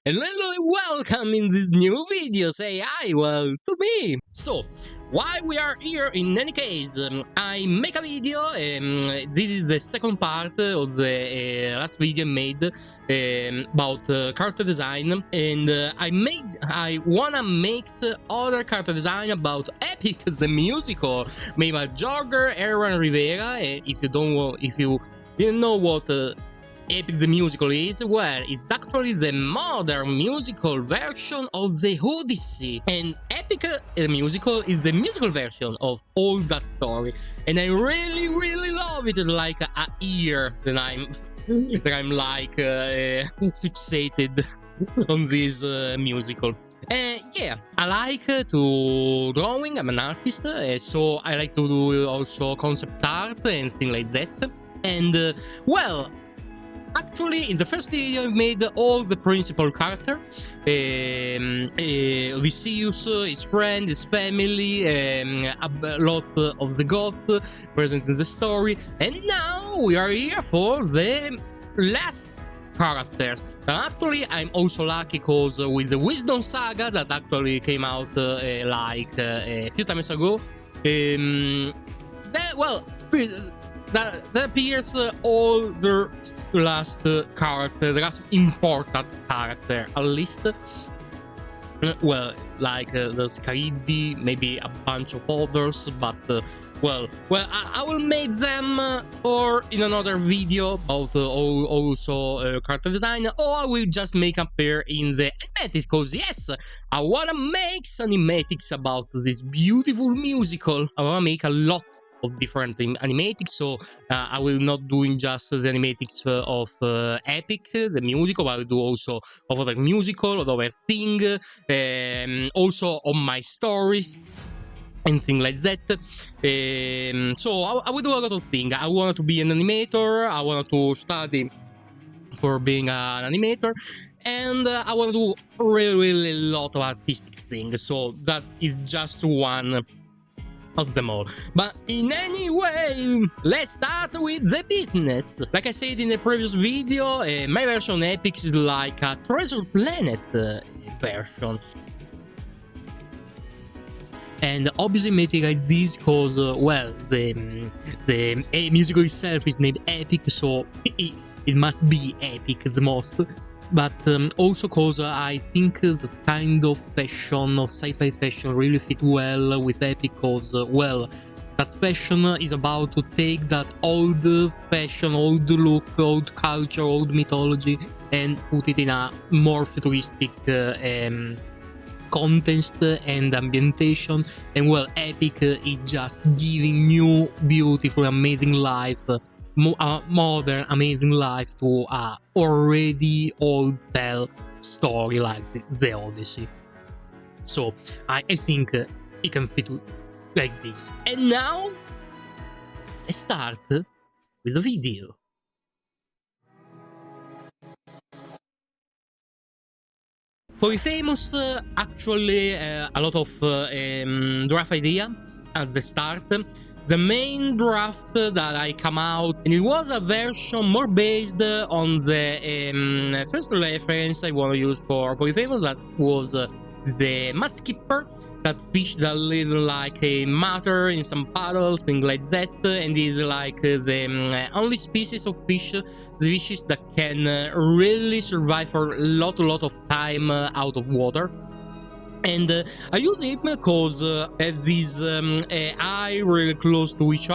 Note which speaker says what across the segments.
Speaker 1: And hello, welcome in this new video. Say hi, well, to me. So, why we are here in any case, I make a video, this is the second part of the last video I made about character design, and I wanna make other character design about Epic the musical, made by Jorge and Rivera. If you didn't know what Epic the musical is, well, it's actually the modern musical version of the Odyssey, and Epic the musical is the musical version of all that story, and I really love it. Like a year that I'm like fixated on this musical. Yeah, I like to drawing. I'm an artist, so I like to do also concept art and things like that. And well, actually, in the first video, I made all the principal character, Odysseus, his friend, his family, a lot of the gods present in the story, and now we are here for the last characters. And actually, I'm also lucky because with the Wisdom Saga that actually came out like a few times ago, that appears all the last character, the last important character, at least. Well, like the Scaridi, maybe a bunch of others, but well, I will make them or in another video about also character design, or I will just make appear in the animatics, because yes, I wanna make animatics about this beautiful musical. I wanna make a lot of different animatics, so I will not doing just the animatics of Epic the musical, but I will do also of other musical, of other thing, also on my stories and things like that. So I will do a lot of things. I wanted to be an animator, I wanted to study for being an animator, and I want to do really a lot of artistic things, so that is just one of them all. But in any way, let's start with the business. Like I said in the previous video, my version Epic is like a Treasure Planet version. And obviously made it like this because, well, the musical itself is named Epic, so it must be epic the most. But also because I think the kind of fashion, of sci-fi fashion, really fit well with Epic, because, well, that fashion is about to take that old fashion, old look, old culture, old mythology, and put it in a more futuristic context and ambientation. And, well, Epic is just giving new, beautiful, amazing life, modern amazing life to a already old tale story like the Odyssey. So I think it can fit like this. And now let's start with the video. Polyphemus, actually a lot of draft idea at the start. The main draft that I come out, and it was a version more based on the first reference I want to use for Polyphemus, that was the mud skipper, that fish that live like a matter in some puddle, things like that, and is like the only species of fish, species that can really survive for a lot of time out of water. And I use him because these eye really close to each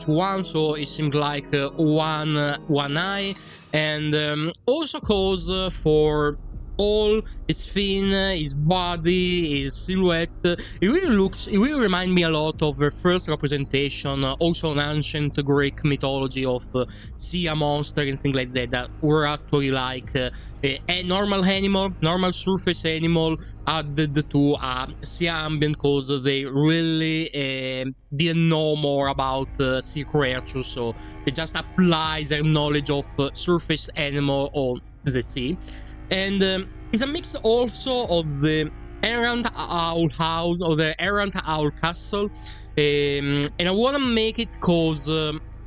Speaker 1: one, so it seems like one eye, and also because for all his fin, his body, his silhouette, it really remind me a lot of the first representation, also in ancient Greek mythology, of sea monster and things like that, that were actually like a normal animal, normal surface animal, added to a sea ambient, because they really didn't know more about sea creatures, so they just apply their knowledge of surface animal on the sea. And it's a mix also of the errant owl house, or the errant owl castle, and I want to make it because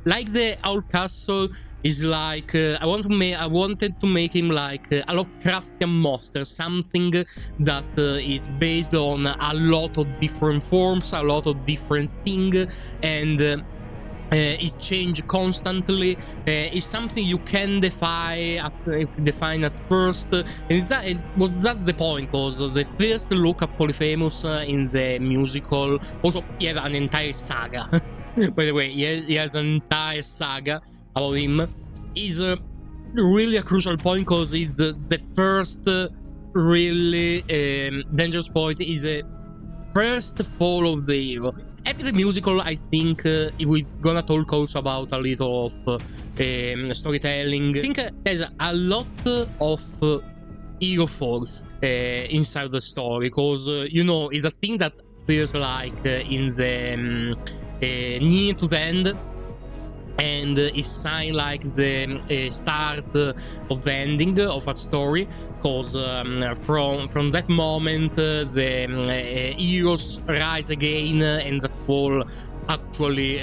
Speaker 1: like the old castle is like I wanted to make him like a Lovecraftian monster, something that is based on a lot of different forms, a lot of different things, and it changes constantly. It's something you can define at first, and it was that the point, because the first look at Polyphemus in the musical, also he has an entire saga. By the way, he has an entire saga about him. Is really a crucial point, because it's the first really dangerous point. Is a first fall of the hero. After the musical, I think we're gonna talk also about a little of storytelling. I think there's a lot of hero falls inside the story, because you know, it's a thing that feels like in the near to the end, and is signed like the start of the ending of a story, because from that moment the heroes rise again, and that fall actually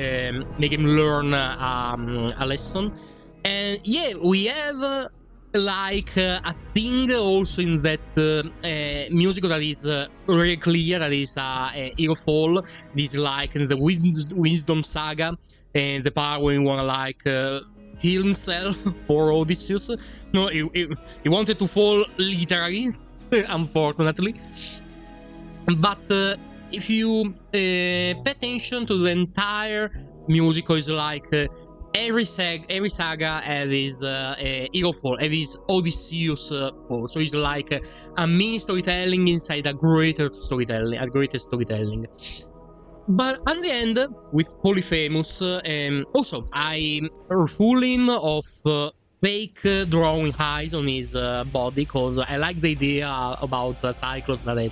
Speaker 1: make him learn a lesson. And yeah, we have like a thing also in that musical that is very clear, that is a hero fall. This is like in the wisdom saga, and the part when he wanna like kill himself for Odysseus. No, he wanted to fall literally, unfortunately. But if you pay attention to the entire musical, is like every saga has his hero fall, has his Odysseus fall. So it's like a mini storytelling inside a greater storytelling. But at the end, with Polyphemus, also I'm full in of fake drawing eyes on his body, because I like the idea about Cyclops that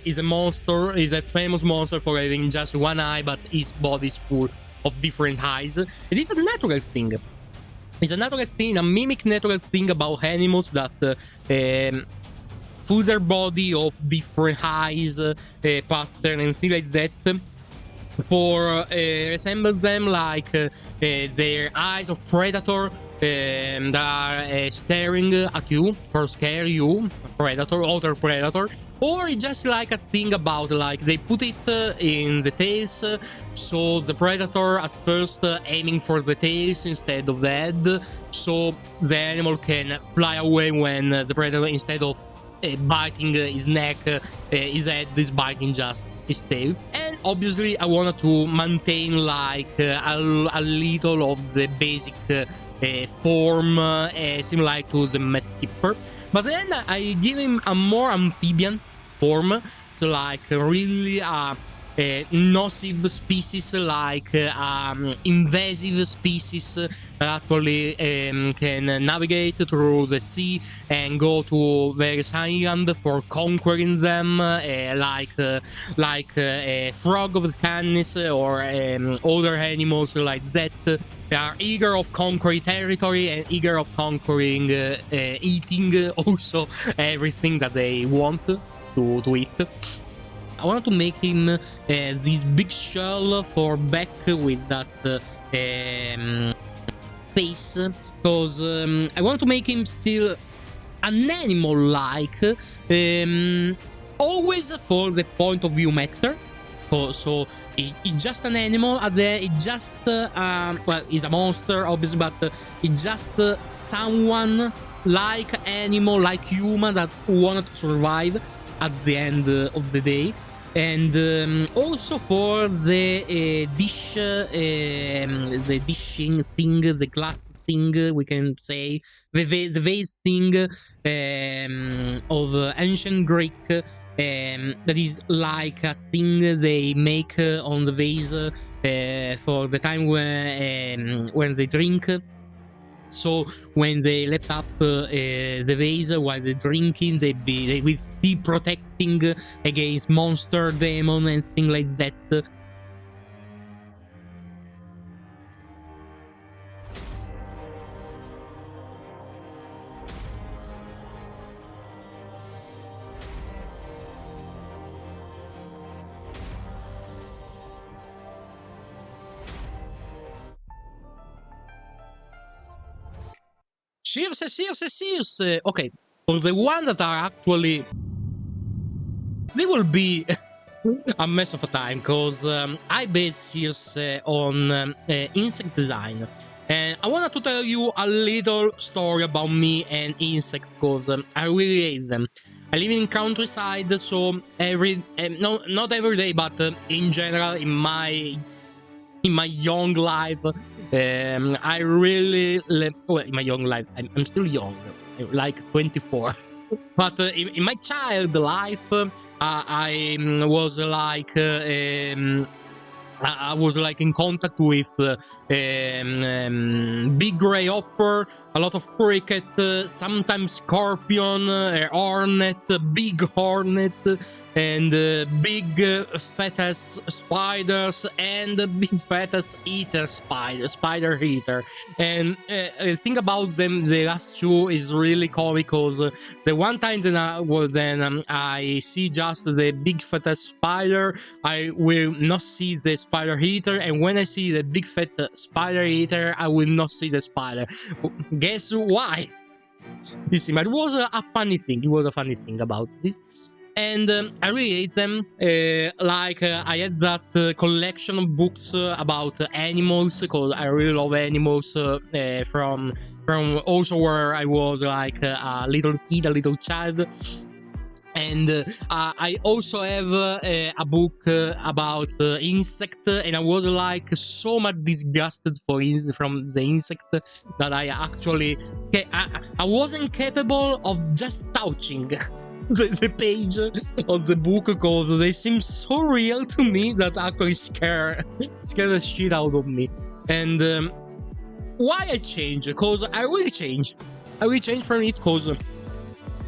Speaker 1: is a monster, is a famous monster for having just one eye, but his body is full of different eyes. It is a natural thing. It's a natural thing, a mimic natural thing about animals that full their body of different eyes, pattern, and things like that, for resemble them like their eyes of predator that are staring at you for scare you, other predator, or it's just like a thing about like they put it in the tails, so the predator at first aiming for the tails instead of the head, so the animal can fly away when the predator, instead of biting his neck, his head is biting just his tail. And obviously I wanted to maintain like a little of the basic form, similar to the Met Skipper, but then I give him a more amphibian form, so like really nocive species, like invasive species that actually can navigate through the sea and go to various islands for conquering them, like a frog of the Canis or other animals like that. They are eager of conquering territory and eager of conquering eating also everything that they want to eat. I wanted to make him this big shell for back with that face, because I want to make him still an animal-like, always for the point of view matter. So he's just an animal, it's just well, he's a monster obviously, but it's just someone like animal, like human, that wanted to survive at the end of the day. And also for the dish, the dishing thing, the glass thing, we can say, the vase thing of ancient Greek, that is like a thing they make on the vase for the time when they drink. So when they left up the vase while they're drinking, they will be protecting against monster, demon, and things like that. Circe. Okay, for the one that are actually, they will be a mess of a time, because I base Circe on insect design. And I wanted to tell you a little story about me and insect, because I really hate them. I live in countryside, so no, not every day, but in general, in my young life, I really, well, in my young life, I'm still young, like 24. But in my child life, I was like I was like in contact with big gray hopper, a lot of cricket, sometimes scorpion, hornet, big hornet, and big fetus spiders, and big fetus eater spider eater. And think about them, the last two is really comic, because the one time that I see just the big fetus spider, I will not see the spider eater, and when I see the big fat spider eater, I will not see the spider. Guess why? You see, but it was a funny thing. It was a funny thing about this. And I really hate them. I had that collection of books about animals, because I really love animals from also where I was like a little kid, a little child. And I also have a book about insect, and I was like so much disgusted from the insect that I actually I wasn't capable of just touching the page of the book, because they seem so real to me that actually scare the shit out of me. And why I changed? Because I really changed from it, because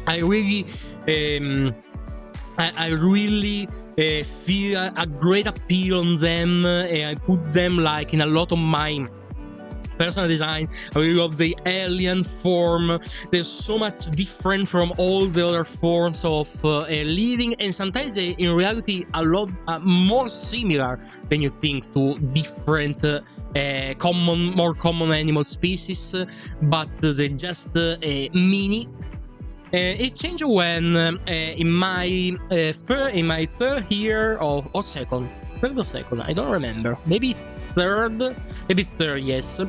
Speaker 1: I really I really feel a great appeal on them. I put them like in a lot of my personal design. I really love the alien form. They're so much different from all the other forms of living, and sometimes they, in reality, a lot more similar than you think to different more common animal species, but they're just mini. It changed when in my third year or second, I don't remember, maybe third, yes. In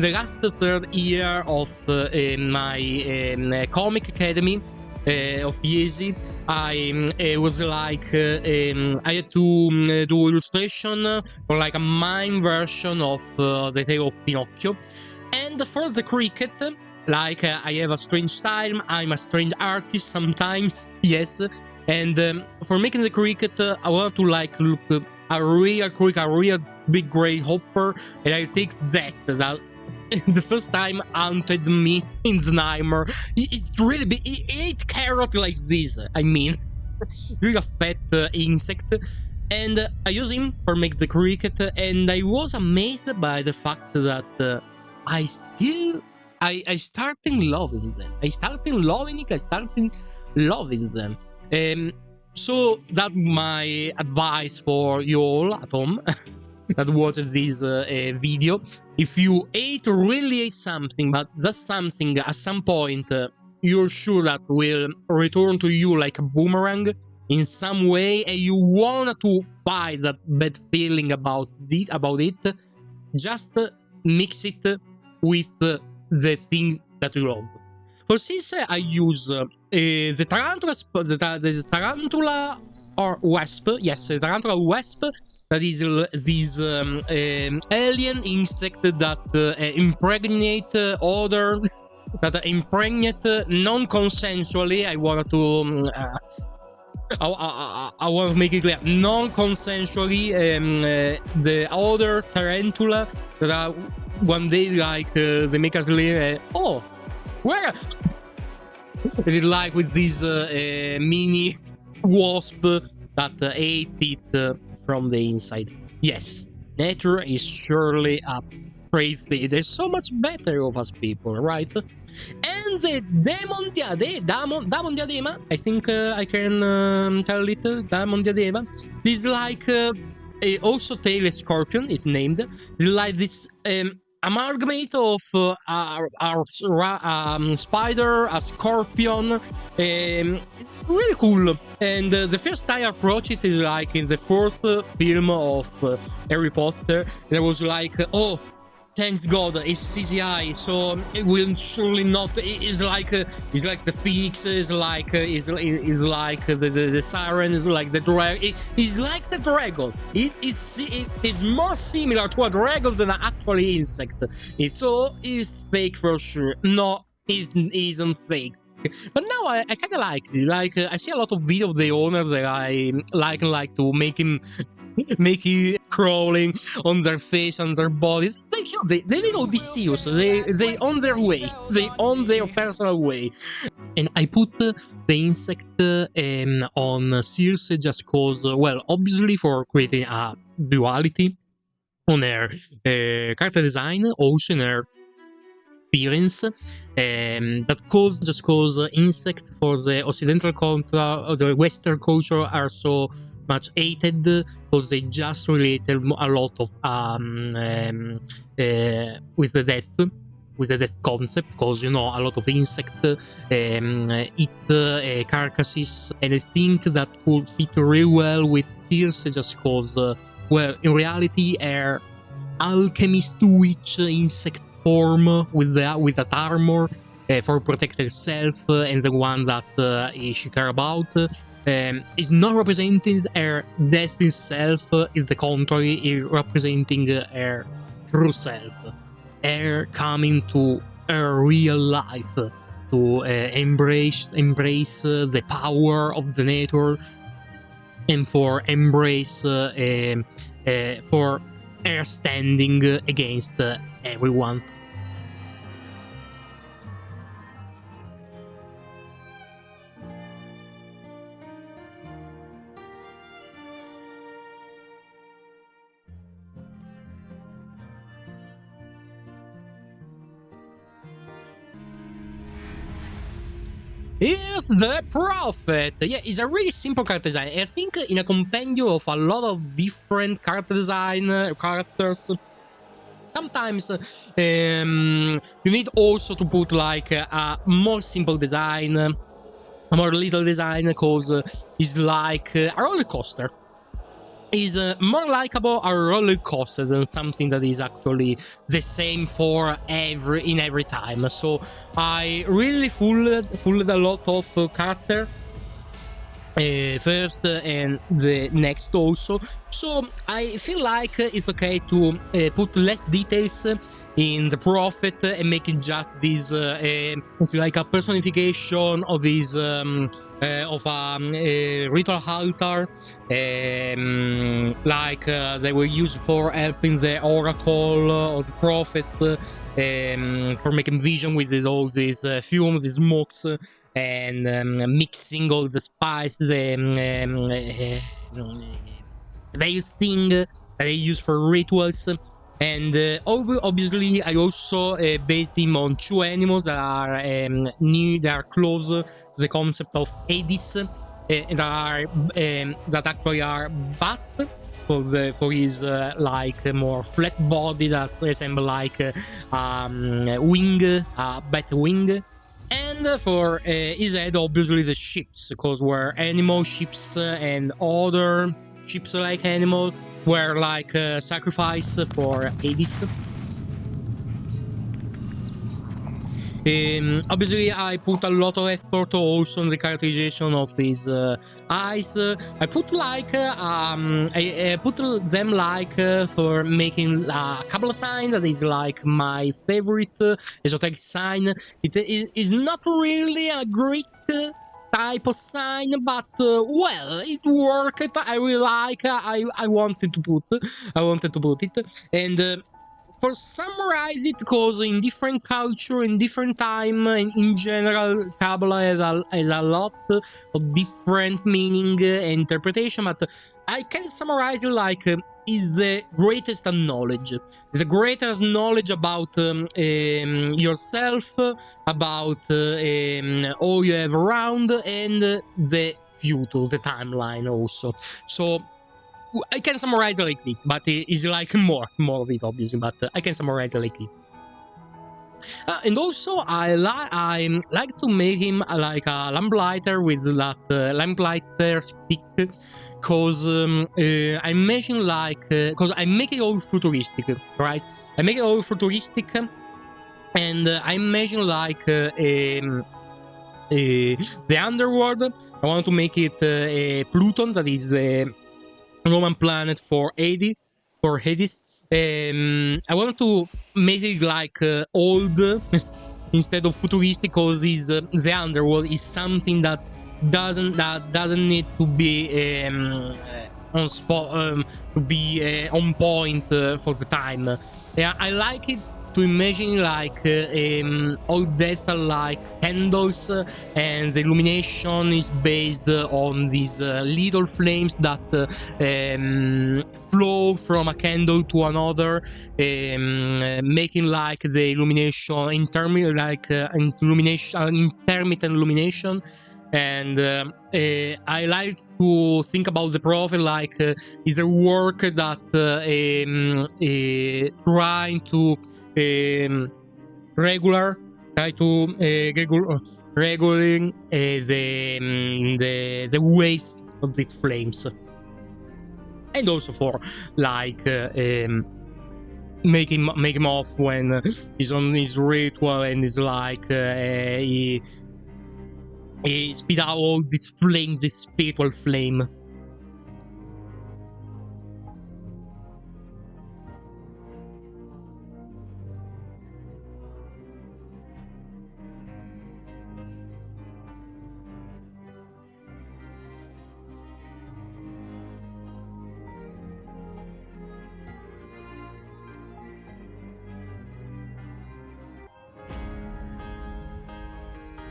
Speaker 1: the last third year of my comic academy of Yezi, I was like I had to do illustration for like a mime version of the Tale of Pinocchio, and for the cricket. Like, I have a strange style, I'm a strange artist sometimes, yes. And for making the cricket, I want to like look a real cricket, a real big grey hopper, and I take that the first time haunted me in the nightmare. It's really big, it ate carrot like this, I mean, really a fat insect. And I use him for make the cricket, and I was amazed by the fact that I started loving them. I started loving them. So that's my advice for you all at home that watch this video. If you really hate something, but that something at some point you're sure that will return to you like a boomerang in some way, and you want to fight that bad feeling about it, just mix it with the thing that you love. For this, I use the tarantula or wasp. Yes, the tarantula wasp. That is this alien insect that impregnate other, that impregnate non-consensually. I wanted to. I want to make it clear, non-consensually, the other tarantula that are one day like they make us live. Oh, where? They like with this mini wasp that ate it from the inside. Yes, nature is surely a great thing. There's so much better of us people, right? And the Demon Diadema, I think I can tell it, Demon Diadema. This like also tail scorpion is named. It's like this amalgamate of spider, a scorpion. It's really cool. And the first time I approached it is like in the fourth film of Harry Potter. And I was like, oh, thanks God, it's CGI, so it will surely not. It's like the Phoenix, is like the Siren, is like the dragon. It's like the dragon. It's more similar to a dragon than an actual insect. It's fake for sure. No, it isn't fake. But now I kind of like it. Like I see a lot of videos of the owner that I like to make him crawling on their face, on their body. Like, you know, they did Odysseus. They on their way. They on their personal way. And I put the insect on Circe just cause, well, obviously for creating a duality on her character design, also in her appearance, that just cause insect for the Occidental culture or the Western culture are so much hated because they just related a lot of with the death concept, because you know a lot of insect eat carcasses, and I think that could fit really well with Circe just cause well, in reality her alchemist witch insect form with that armor for protect herself and the one that she care about is not representing her death itself. Is the contrary, is representing her true self, her coming to her real life, to embrace the power of the nature, and for embrace for her standing against everyone. Here's the Prophet. Yeah, it's a really simple character design. I think in a compendium of a lot of different character design characters, sometimes you need also to put like a more simple design, a more little design, because it's like a roller coaster. Is more likable a roller coaster than something that is actually the same for every time. So I really fooled a lot of character first and the next also. So I feel like it's okay to put less details in the Prophet and make it just this like a personification of this of a ritual altar, like they were used for helping the oracle of the Prophet, for making vision with all these fumes, these smokes, and mixing all the spice, the thing that they use for rituals. And obviously, I also based him on two animals that are near, that are close to the concept of Hades, that actually are bats for his like more flat body that resemble like wing, bat wing. And for his head, obviously the ships, because were animal ships and other ships like animal were like sacrifice for Hades. Obviously, I put a lot of effort also on the characterization of his eyes. I put like I put them like for making a couple of signs that is like my favorite esoteric sign. It is not really a Greek type of sign, but well, it worked. I really like. I wanted to put it, and for summarize it, because in different culture, in different time, and in general, Kabbalah has a lot of different meaning and interpretation, but I can summarize it like is the greatest knowledge. The greatest knowledge about yourself, about all you have around, and the future, the timeline also. So I can summarize like it, but it's like more of it, obviously. But I can summarize like it. And also, I like to make him like a lamplighter with that lamplighter stick, cause I imagine like cause I make it all futuristic, right? I make it all futuristic, and I imagine like the underworld. I want to make it Pluton, that is the Roman planet for Hades. I want to make it like old instead of futuristic, because the underworld is something that doesn't need to be on spot, to be on point for the time. Yeah, I like it to imagine like all that are like candles, and the illumination is based on these little flames that flow from a candle to another, making like the illumination intermittent illumination. And I like to think about the prophet like is a work that trying to regulating the waves of these flames, and also for like make him off when he's on his ritual, and it's like he spit out all this flame, this spiritual flame.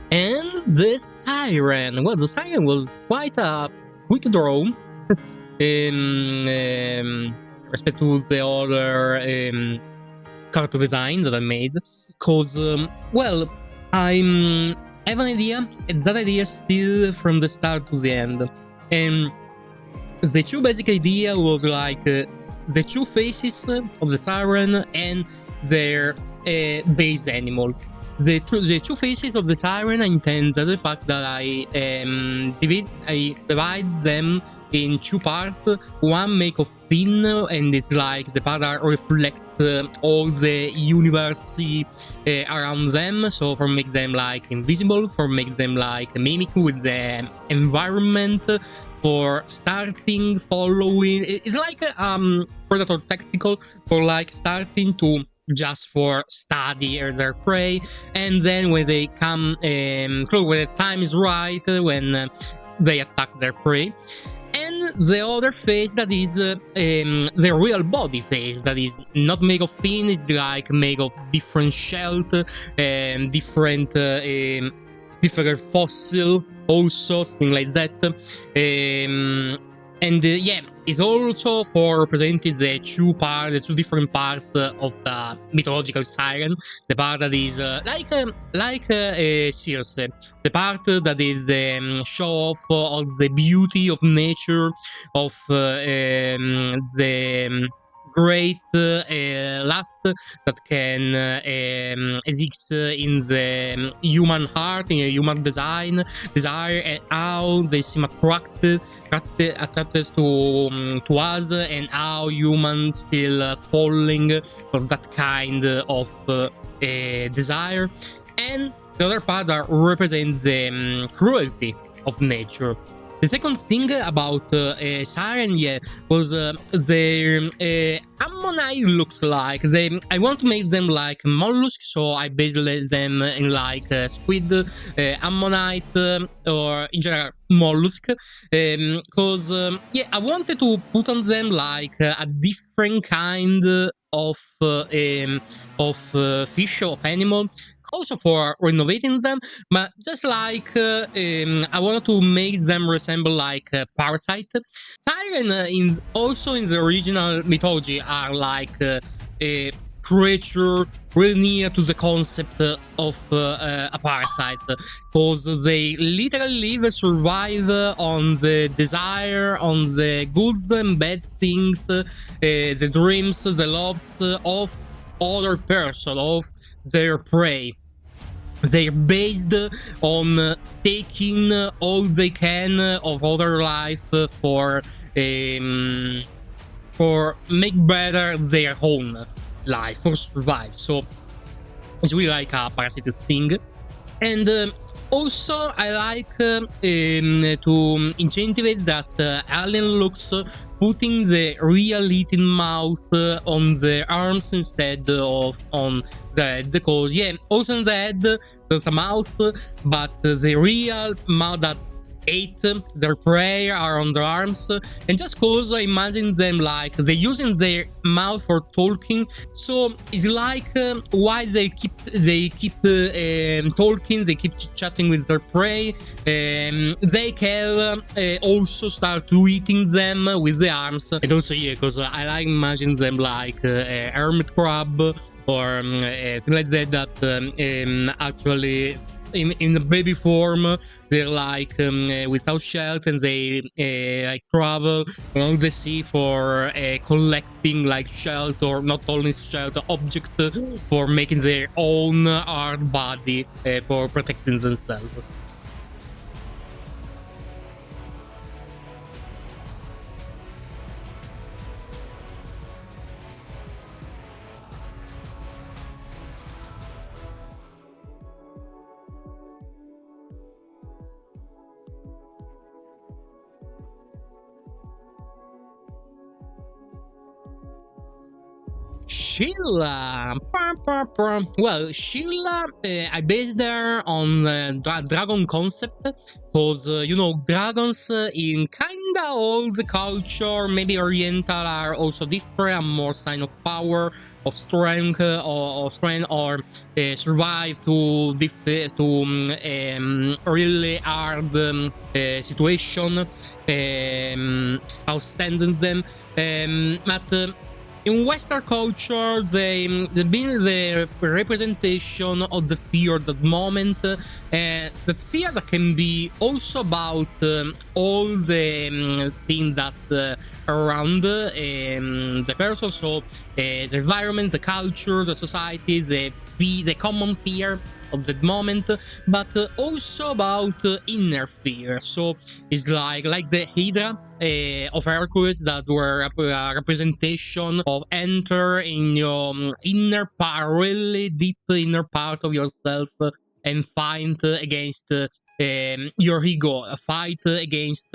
Speaker 1: And the Siren. Well, the Siren was quite a quick draw in respect to the other character design that I made. Because, well, I have an idea, and that idea is still from the start to the end. And the two basic idea was like the two faces of the Siren and their base animal. The two faces of the Siren, I intend the fact that I divide them in two parts. One make of fin, and it's like the part that reflect all the universe around them. So for make them like invisible, for make them like mimic with the environment, for starting following. It's like predator tactical, for like starting to just for study their prey, and then when they come close, when the time is right, when they attack their prey. And the other face that is the real body face, that is not made of fin, is like made of different shells, different fossil, also thing like that. And yeah, it's also for representing the two different parts of the mythological Siren. The part that is like Circe, the part that is the show off of the beauty of nature, of the great lust that can exist in the human heart, in a human desire, and how they seem attracted to us, and how humans still falling for that kind of desire. And the other part that represents the cruelty of nature. The second thing about Siren, yeah, was their ammonite looks like. I want to make them like mollusks, so I basically them in like squid, ammonite, or in general mollusk. Because yeah, I wanted to put on them like a different kind of fish, of animal. Also for renovating them, but just like I wanted to make them resemble like a parasite. Siren also in the original mythology are like creature really near to the concept of a parasite, because they literally live and survive on the desire, on the good and bad things, the dreams, the loves of other person, of their prey. They're based on taking all they can of other life for make better their own life, for survive. So it's really like a parasitic thing. And also I like to incentivate that alien looks putting the real eating mouth on the arms instead of on the head, because yeah, also in the head there's a mouth, but the real mouth that ate their prey are on their arms. And just cause I imagine them like they're using their mouth for talking, so it's like why they keep talking, they keep chatting with their prey, they can also start to eating them with the arms. And also yeah, because I like imagine them like a hermit crab or thing like that, that actually in the baby form they're like without shelter, and they like travel along the sea for collecting like shelter, or not only shelter object, for making their own hard body for protecting themselves. Scylla. Well, Scylla, I based her on dragon concept, because you know, dragons in kinda all the culture, maybe Oriental, are also different, more sign of power, of strength, or survive to really hard situation, outstanding them. But in Western culture, they've been the representation of the fear, that moment, that fear that can be also about all the things that around the person, so the environment, the culture, the society, the common fear of that moment, but also about inner fear. So it's like the Hydra of Hercules, that were a representation of enter in your inner part, really deep inner part of yourself, and fight against your ego, fight against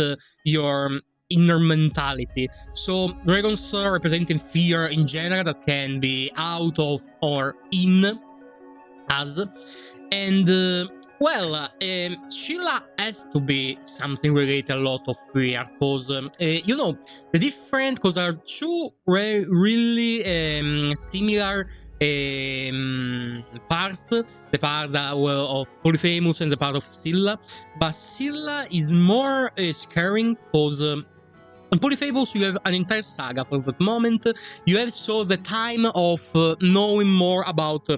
Speaker 1: your inner mentality. So dragons representing fear in general, that can be out of or in us. And Scylla has to be something related a lot of fear, because you know, the different, because are two really similar parts, the part that of Polyphemus and the part of Scylla, but Scylla is more scaring, because in Polyphemus, you have an entire saga for that moment. You have so the time of knowing more about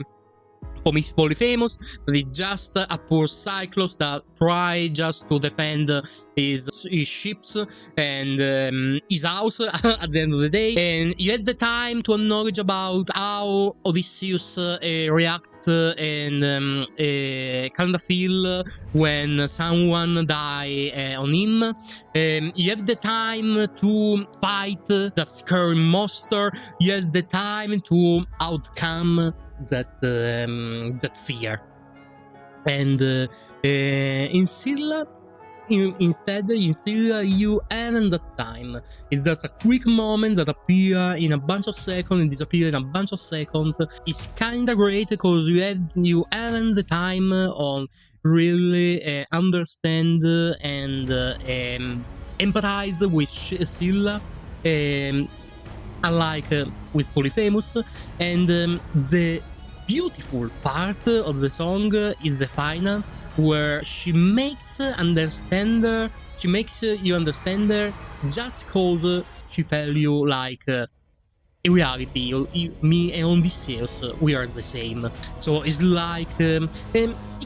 Speaker 1: Polyphemus, that is just a poor Cyclops that try just to defend his ships and his house at the end of the day. And you had the time to acknowledge about how Odysseus react and kind of feel when someone die on him. You have the time to fight that scary monster. You have the time to outcome that fear. And in Scylla, instead, in Scylla, you haven't that time. It's just a quick moment that appear in a bunch of seconds and disappear in a bunch of seconds. It's kinda great because you haven't the time on really understand and empathize with Scylla, unlike with Polyphemus. And the beautiful part of the song is the final, where she makes you understand her just cause she tell you like in reality, me and Odysseus, we are the same. So it's like it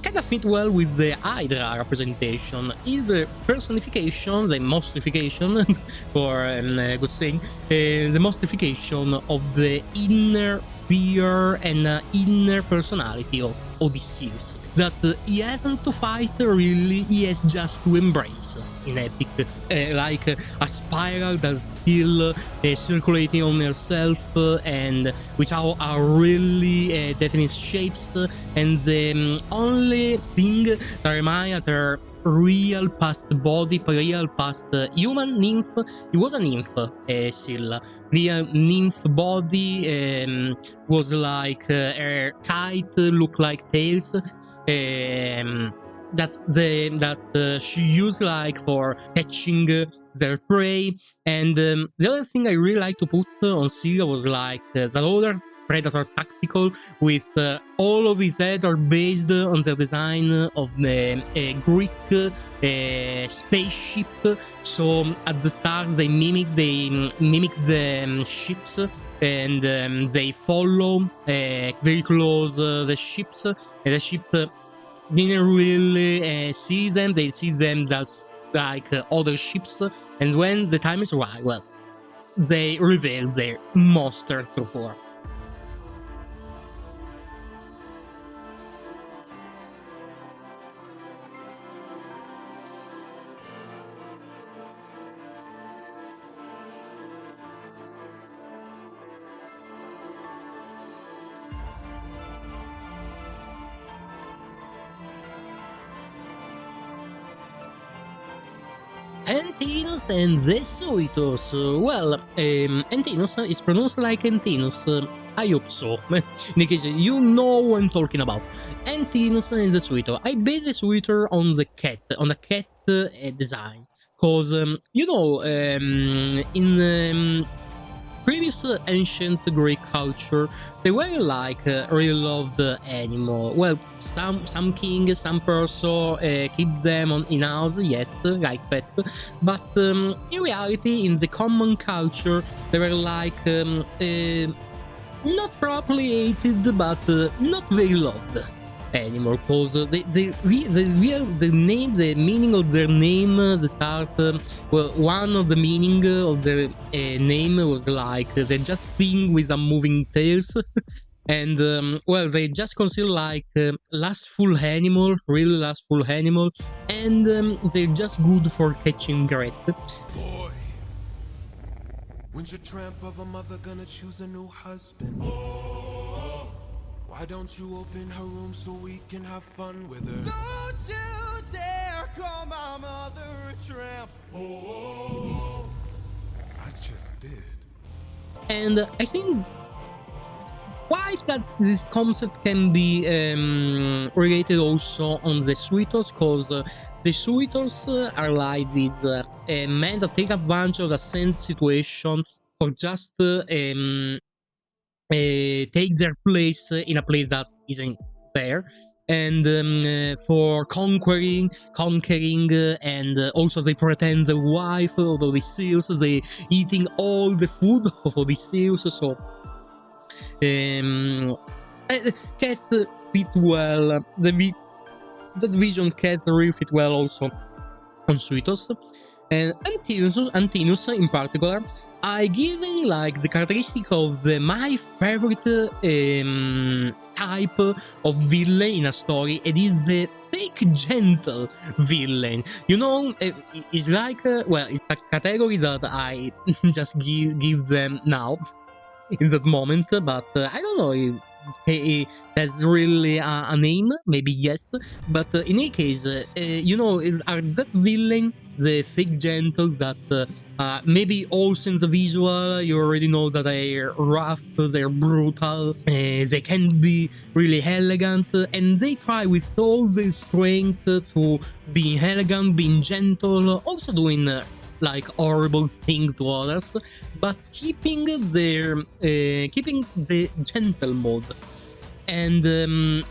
Speaker 1: kind of fit well with the Hydra representation. Is the personification, the mostification, for a good saying, the mostification of the inner fear and inner personality of Odysseus. That he hasn't to fight really, he has just to embrace in epic, like a spiral that's still circulating on herself and without a really definite shapes, and the only thing that reminds her real past body, real past human nymph. It was a nymph, Scylla. Real nymph body was like her kite looked like tails. That she used like for catching their prey. And the other thing I really like to put on Scylla was like the other Predator tactical, with all of his heads are based on the design of the Greek spaceship. So at the start they mimic the ships, and they follow very close the ships, and the ship didn't really see them. They see them as like other ships, and when the time is right, well, they reveal their monster true form. Antinous and the Suitors. Well, Antinous is pronounced like Antinous. I hope so. In case you know what I'm talking about. Antinous and the Suitor. I based the Suitor on the cat design. Cause, in previous ancient Greek culture, they were like really loved animal. Well, some king, some person keep them in house, yes, like pet. But in reality, in the common culture, they were like not properly hated, but not very loved anymore, because the meaning of their name, the start, well, one of the meaning of their name was like they just thing with a moving tails. And well, they just consider like lustful animal, really lustful animal, and they're just good for catching great.
Speaker 2: Boy, when's your tramp of a mother gonna choose a new husband? Why don't you open her room so we can have fun with her? Don't you dare call my mother a tramp. Oh, I just did.
Speaker 1: And I think why that this concept can be related also on the Suitors, because the Suitors are like these men that take advantage of a sense situation for just take their place in a place that isn't there, and for conquering, and also they pretend the wife of Odysseus, they eating all the food of Odysseus. So cat fit well, that vision cat really fit well also on Suitors. And Antinous in particular, I given like the characteristic of my favorite type of villain in a story. It is the fake gentle villain. It's like well, it's a category that I just give them now in that moment, but I don't know if that's really a name. Maybe yes, but in any case, are that villain, the fake gentle, that maybe also in the visual you already know that they're rough, they're brutal, they can be really elegant, and they try with all their strength to be elegant, being gentle, also doing like horrible thing to others, but keeping the gentle mode. And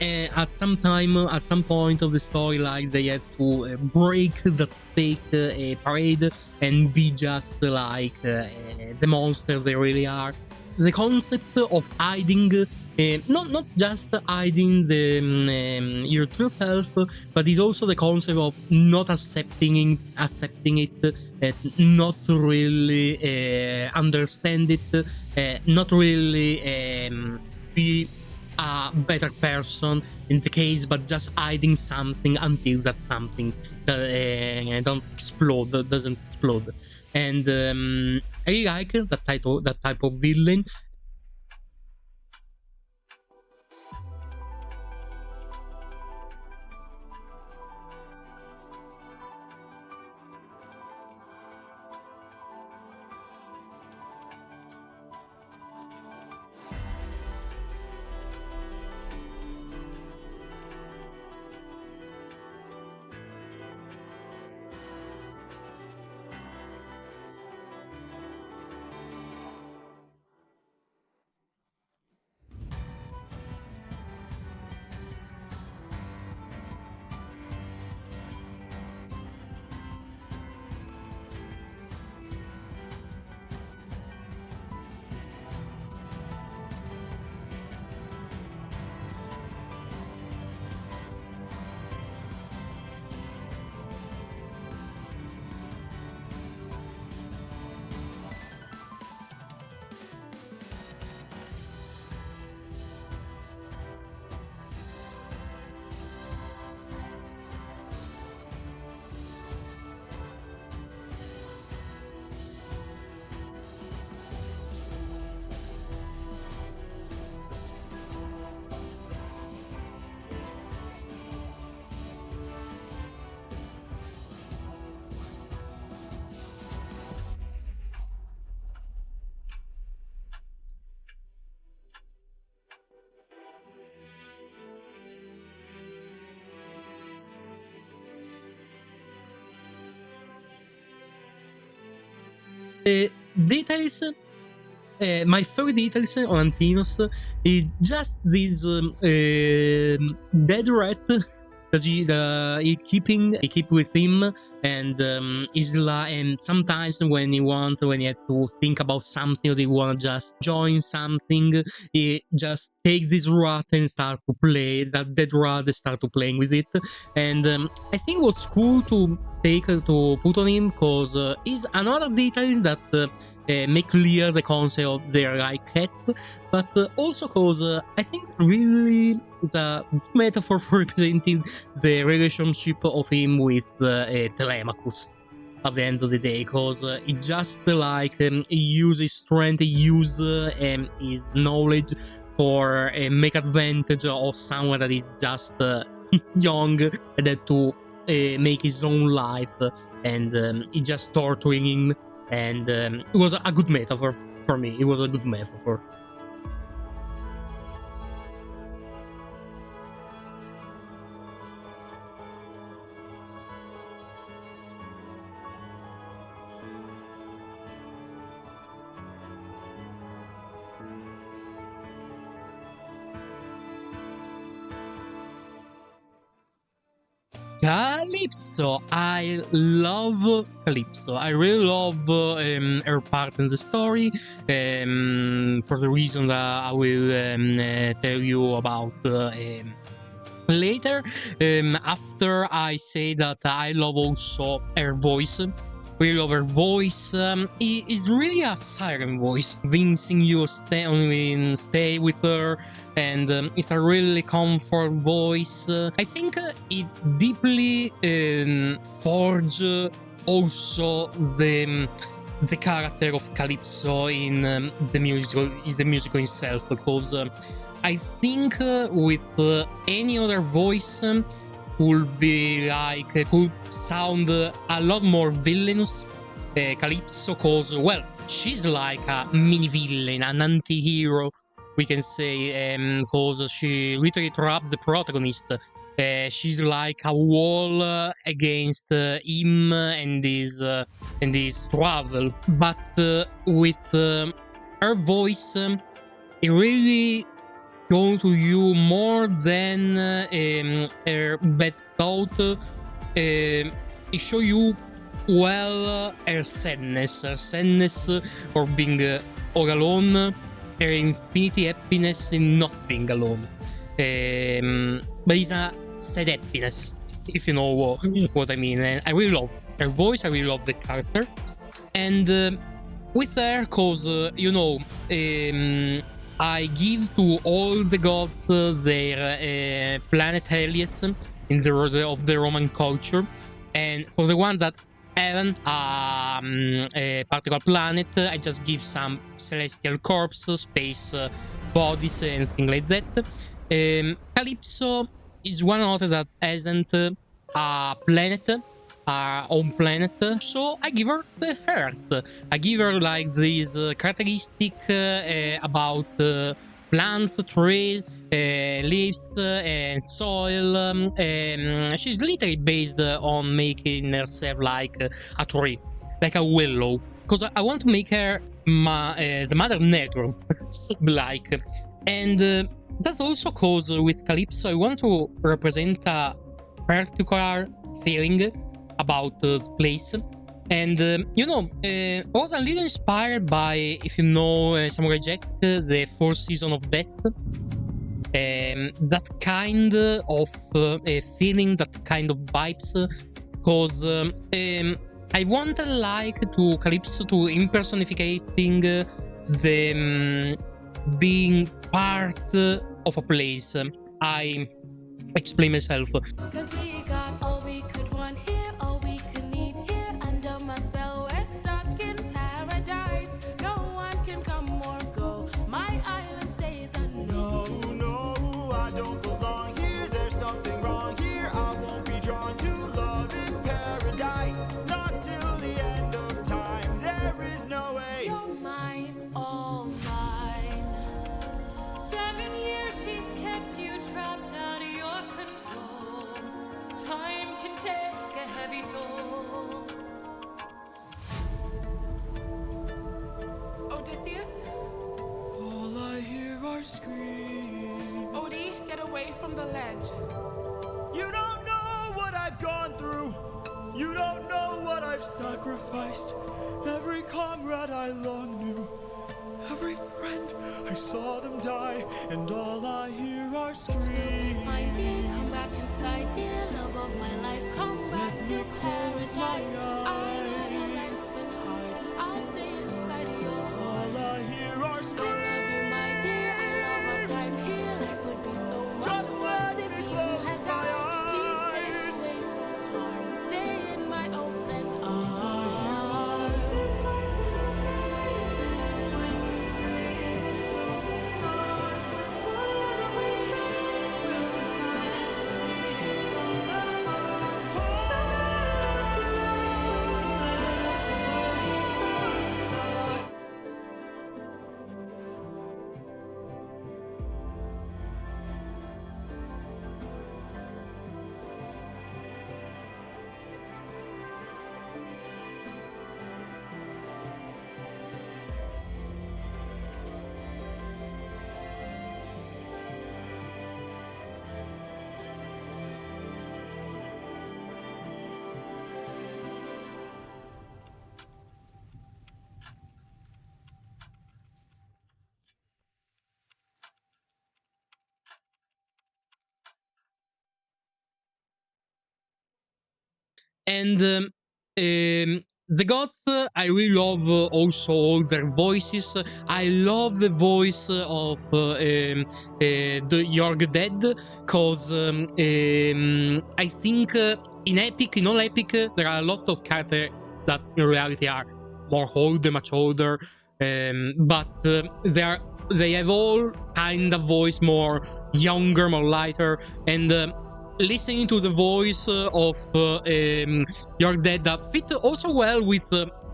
Speaker 1: at some point of the story, like they have to break the fake parade and be just like the monster they really are. the concept of hiding, not just hiding your true self, but it's also the concept of not accepting it, not really understand it, not really be a better person in the case, but just hiding something until that something doesn't explode. And I really like that type of villain. The details, my favorite details on Antinous is just this dead rat that he keep with him, and and sometimes when he had to think about something or he want to just join something, he just take this rat and start to play that dead rat and start to playing with it. And I think it was cool to put on him because is another detail that make clear the concept of their like cat, but also because I think really is a metaphor for representing the relationship of him with Telemachus at the end of the day, because he just like he use his strength, he use his knowledge for make advantage of someone that is just young and that to make his own life, and he just torturing him. And it was a good metaphor for me. It was a good metaphor. Calypso, I love Calypso. I really love her part in the story, for the reason that I will tell you about later. After I say that I love also her voice. Really love her voice. It is really a siren voice, convincing you stay with her, and it's a really comfort voice. I think it deeply forge also the character of Calypso in the musical itself, because I think with any other voice could sound a lot more villainous. Calypso, cause well, she's like a mini villain, an anti-hero, we can say, cause she literally trapped the protagonist. She's like a wall against him and his travel. But with her voice, it really going to you more than her bad thought. It show you well her sadness for being all alone, her infinity happiness in not being alone. But it's a sad happiness, if you know what I mean. And I really love her voice, I really love the character. And with her, cause I give to all the gods their planet Helios in of the Roman culture, and for the one that haven't a particular planet, I just give some celestial corpse, space bodies, and things like that. Calypso is one author that hasn't a planet, our own planet, so I give her the Earth. I give her like this characteristic about plants, trees, leaves, and soil. She's literally based on making herself like a tree, like a willow, because I want to make her the mother nature, like. And that's also cause with Calypso I want to represent a particular feeling about the place. And I was a little inspired by, if you know Samurai Jack, the fourth season of Death. That kind of feeling, that kind of vibes, because I want like to Calypso to impersonificating the being part of a place. I explain myself.
Speaker 3: Cause we got all we could want here, all we could need here. Under my spell, we're stuck in paradise. No one can come or go. My island stays unknown.
Speaker 4: No, I don't belong here. There's something wrong here. I won't be drawn to love in paradise. Not till the end of time. There is no way.
Speaker 3: You're mine, all mine.
Speaker 5: 7 years she's kept you trapped out of your control. Time can take a heavy toll.
Speaker 3: Odysseus?
Speaker 4: All I hear are screams.
Speaker 3: Odie, get away from the ledge.
Speaker 4: You don't know what I've gone through. You don't know what I've sacrificed. Every comrade I long knew. Every friend, I saw them die, and all I hear are
Speaker 3: It will be
Speaker 4: screams.
Speaker 3: fine, dear. Come back inside, dear. Love of my life, come back to paradise. I know your life's been hard. I'll stay inside of your heart.
Speaker 4: All I hear are
Speaker 3: I
Speaker 4: screams.
Speaker 3: love you, my dear. I love our time here. Life would be so much
Speaker 4: Just
Speaker 3: worse
Speaker 4: let
Speaker 3: if
Speaker 4: me
Speaker 3: you
Speaker 4: close
Speaker 3: had
Speaker 4: my
Speaker 3: died. Please stay
Speaker 4: eyes.
Speaker 3: away from harm. Stay in my open arms.
Speaker 1: And the goth, I really love also all their voices. I love the voice of the Jorge Dead, because I think in all epic, there are a lot of characters that in reality are more older, much older, but they have all kind of voice more younger, more lighter, and listening to the voice of Your Dead that fit also well with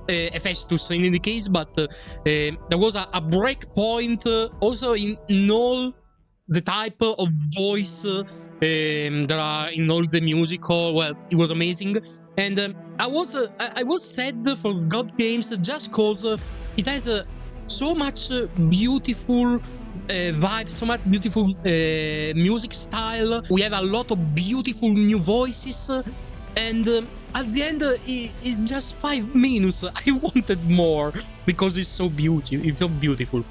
Speaker 1: Hephaestus in any case, but there was a break point also in all the type of voice that are in all the musical. Well, it was amazing, and I was sad for God Games just cause it has so much beautiful vibe, so much beautiful music style. We have a lot of beautiful new voices, and at the end it's just 5 minutes. I wanted more because it's so beautiful. It's so beautiful.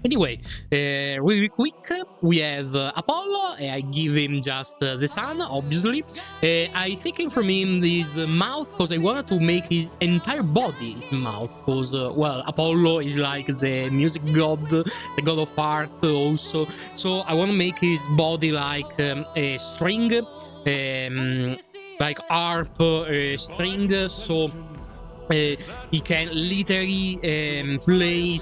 Speaker 1: Anyway, really quick, we have Apollo. I give him just the sun, obviously. I taken from him this mouth because I wanted to make his entire body his mouth. Because, well, Apollo is like the music god, the god of art also. So I want to make his body like a string, like harp string. So he can literally play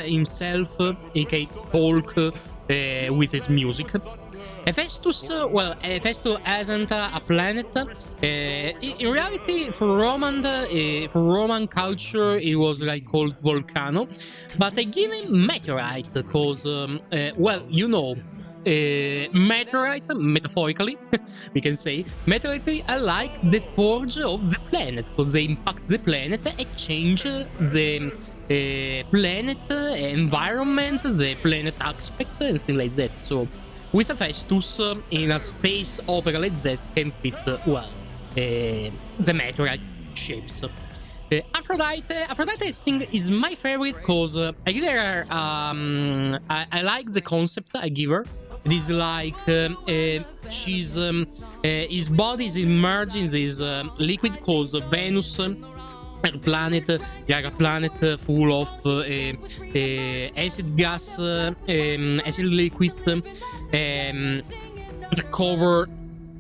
Speaker 1: himself, he can talk with his music. Hephaestus, well, Hephaestus isn't a planet. In reality, for Roman culture, it was like called volcano. But I give him meteorite because, well, you know, meteorite, metaphorically, we can say, meteorite are like the forge of the planet, because they impact the planet and change the planet environment, the planet aspect, and things like that. So, with Hephaestus, in a space opera like that, can fit well the meteorite shapes. Aphrodite, I think, is my favorite because I give her, I like the concept I give her. It is like she's his body is immersed in this liquid called Venus. A planet, a planet full of acid gas, acid liquid that cover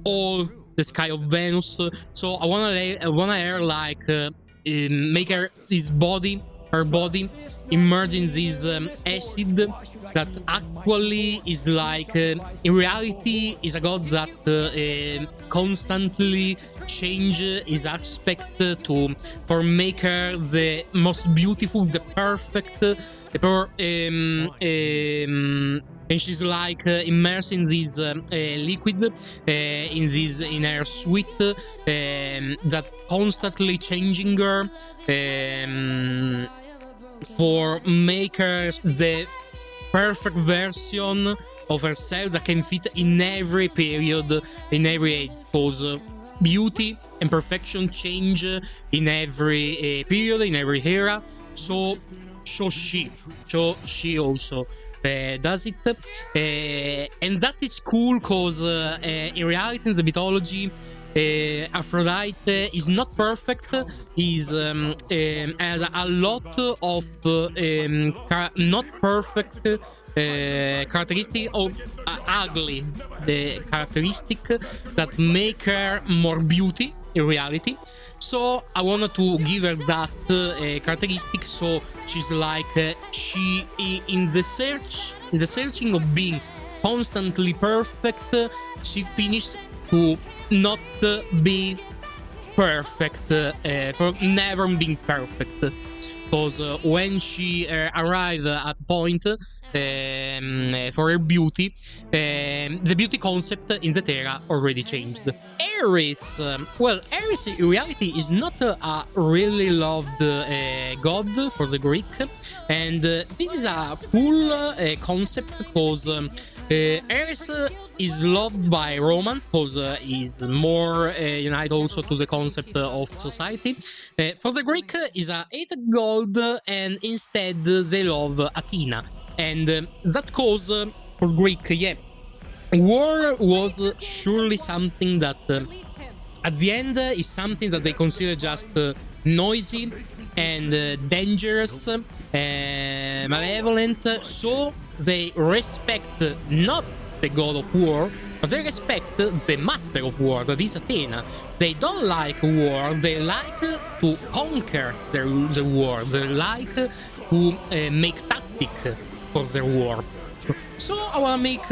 Speaker 1: all the sky of Venus. So I wanna her like make her body immerse in this acid that actually is like in reality is a god that constantly change his aspect for make her the most beautiful, the perfect, and she's like immersed in this liquid, in her sweat that constantly changing her for make her the perfect version of herself that can fit in every period, in every age. Because beauty and perfection change in every period, in every era. So she also does it, and that is cool because in reality, in the mythology, Aphrodite is not perfect. Is has a lot of not perfect characteristic or ugly the characteristic that make her more beauty in reality. So I wanted to give her that characteristic. So she's like she in the searching of being constantly perfect. She finished to not be perfect, for never being perfect. Because when she arrived at point for her beauty, the beauty concept in the Terra already changed. Ares, well, Ares in reality is not a really loved god for the Greek, and this is a cool concept because Ares is loved by Roman because he's more united also to the concept of society. For the Greek, is a hated god, and instead they love Athena, and that cause for Greek, yeah, war was surely something that at the end is something that they consider just noisy and dangerous, malevolent. So they respect not the god of war, but they respect the master of war, that is Athena. They don't like war, they like to conquer the war, they like to make tactic for their war. So I wanna make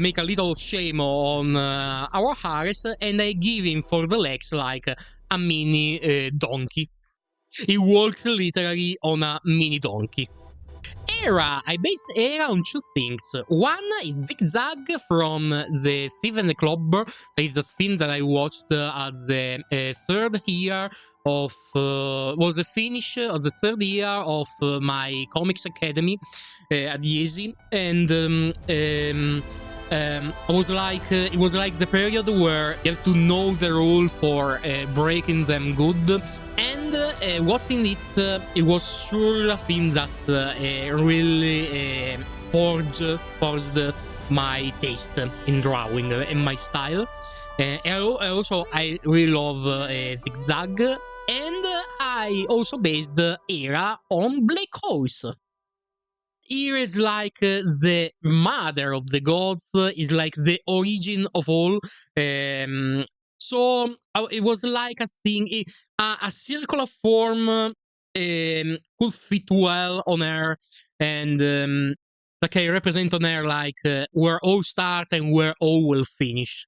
Speaker 1: make a little shame on our Ares, and I give him for the legs like a mini donkey. He walks literally on a mini donkey. Hera, I based Hera on two things. One is Zigzag from the Thief and the Clobber. It's a film that I watched at the third year of was the finish of the third year of my comics academy at Yesi, and it was like the period where you have to know the rule for breaking them good, and watching it, it was sure a thing that really forged my taste in drawing and my style. I really love zigzag, and I also based the era on black holes. Here is like the mother of the gods, is like the origin of all. Um, it was like a thing, a circular form could fit well on her, and that can represent on her like where all start and where all will finish.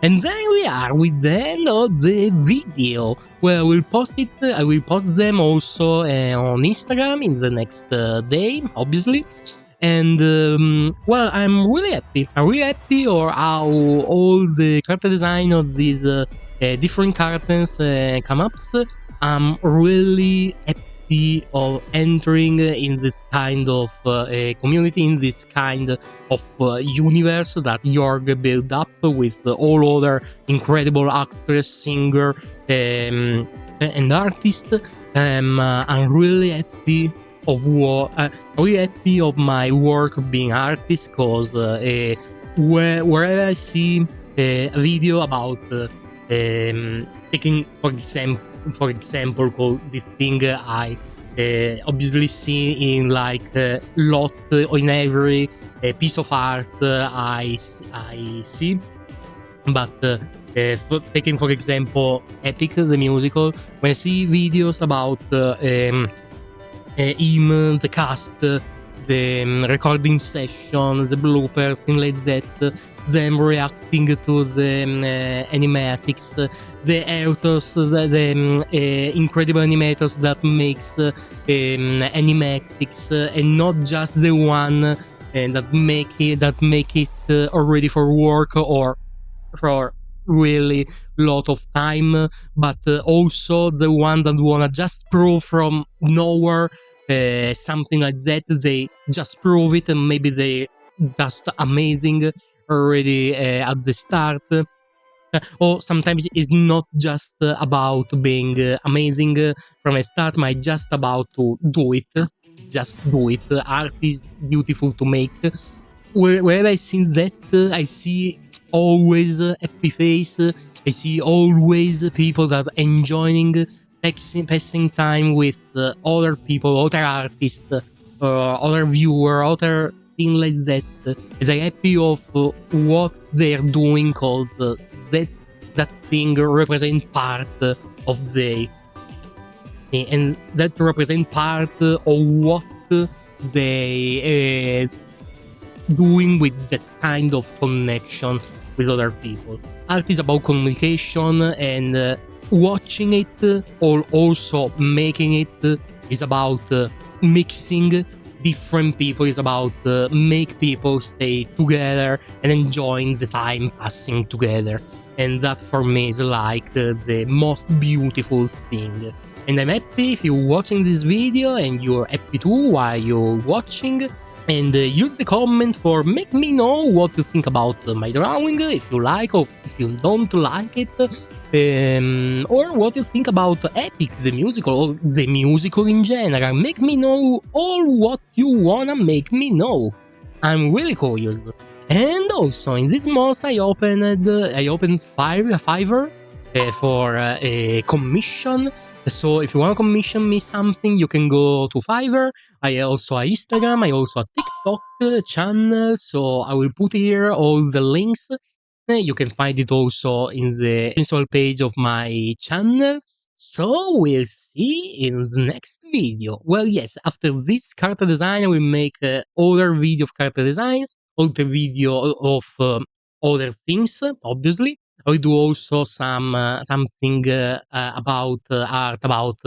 Speaker 1: And then we are with the end of the video, where I will post it. I will post them also on Instagram in the next day, obviously. And well, I'm really happy. I'm really happy or how all the character design of these different characters come up. I'm really happy of entering in this kind of community, in this kind of universe that Jorge built up with all other incredible actors, singer, and artists. I'm really happy of what really happy of my work of being artist, because wherever I see a video about taking for example called this thing I obviously see in like lot in every piece of art I see, but taking for example Epic the musical, when I see videos about him, the cast, the recording session, the blooper, things like that, them reacting to the animatics, the authors, the incredible animators that makes animatics, and not just the one that make it already for work or for really lot of time, but also the one that wanna just prove from nowhere something like that. They just prove it, and maybe they just amazing already at the start. Or sometimes it's not just about being amazing from a start, but just about to do it. Just do it. Art is beautiful to make. Wherever I see that, I see always happy face. I see always people that enjoying passing time with other people, other artists, other viewer, other thing like that. And I'm happy of what they're doing, called that thing represent part of the and that represent part of what they doing with that kind of connection with other people. Art is about communication, and watching it or also making it is about mixing different people, is about make people stay together and enjoying the time passing together. And that for me is like the most beautiful thing. And I'm happy if you're watching this video and you're happy too while you're watching. And use the comment for make me know what you think about my drawing, if you like or if you don't like it, or what you think about Epic the musical or the musical in general. Make me know all what you wanna make me know. I'm really curious. And also in this month I opened Fiverr for a commission. So if you want to commission me something, you can go to Fiverr. I also have Instagram, I also have TikTok channel, so I will put here all the links. You can find it also in the principal page of my channel. So we'll see in the next video. Well, yes, after this character design, I will make other video of character design, other video of other things, obviously. I will do also something about art, about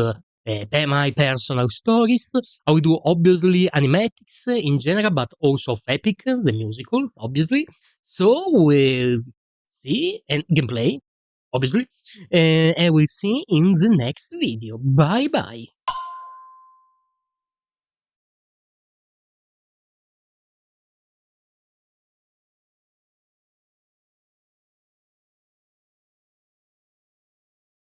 Speaker 1: my personal stories. I will do obviously animatics in general, but also of Epic, the musical, obviously. So we'll see, and gameplay, obviously, and we'll see in the next video. Bye bye.